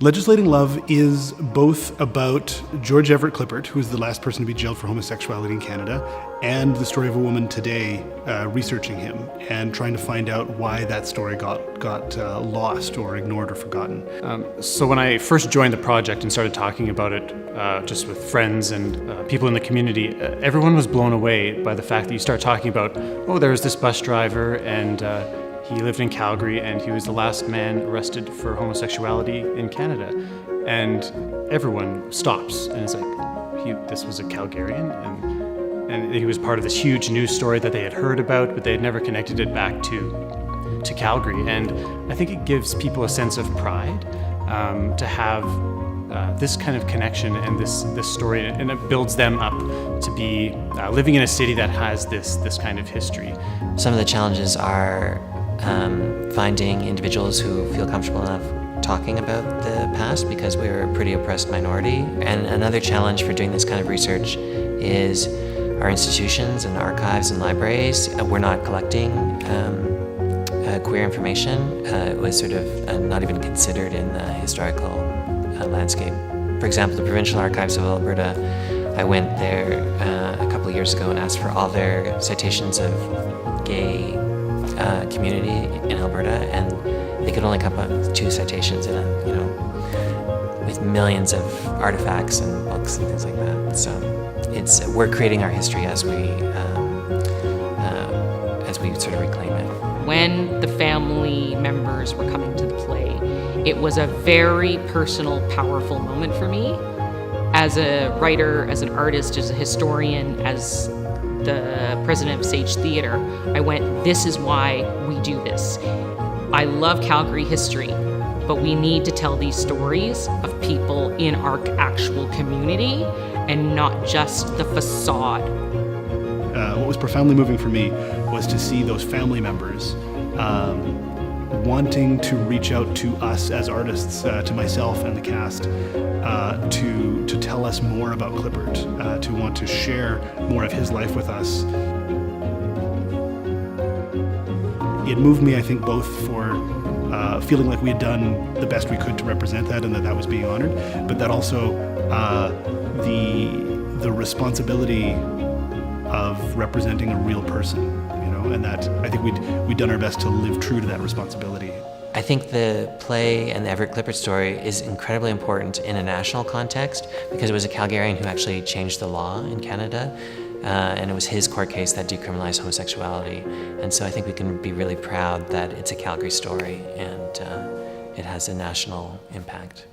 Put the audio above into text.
Legislating Love is both about George Everett Klippert, who is the last person to be jailed for homosexuality in Canada, and the story of a woman today researching him and trying to find out why that story got lost or ignored or forgotten. So when I first joined the project and started talking about it just with friends and people in the community, everyone was blown away by the fact that you start talking about, oh, there was this bus driver and he lived in Calgary and he was the last man arrested for homosexuality in Canada. And everyone stops and is like, this was a Calgarian? And he was part of this huge news story that they had heard about, but they had never connected it back to Calgary. And I think it gives people a sense of pride to have this kind of connection and this story, and it builds them up to be living in a city that has this kind of history. Some of the challenges are finding individuals who feel comfortable enough talking about the past, because we were a pretty oppressed minority. And another challenge for doing this kind of research is our institutions and archives and libraries. We're not collecting queer information. It was sort of not even considered in the historical landscape. For example, the Provincial Archives of Alberta, I went there a couple of years ago and asked for all their citations of gay community in Alberta, and they could only come up with 2 citations in with millions of artifacts and books and things like that. So we're creating our history as we sort of reclaim it. When the family members were coming to the play, it was a very personal, powerful moment for me. As a writer, as an artist, as a historian, as the president of Sage Theatre, I went, this is why we do this. I love Calgary history, but we need to tell these stories of people in our actual community and not just the facade. What was profoundly moving for me was to see those family members wanting to reach out to us as artists, to myself and the cast, to tell us more about Klippert, to want to share more of his life with us. It moved me, I think, both for feeling like we had done the best we could to represent that and that was being honored, but that also the responsibility of representing a real person, and that I think we'd done our best to live true to that responsibility. I think the play and the Everett Klippert story is incredibly important in a national context, because it was a Calgarian who actually changed the law in Canada, and it was his court case that decriminalized homosexuality. And so I think we can be really proud that it's a Calgary story and it has a national impact.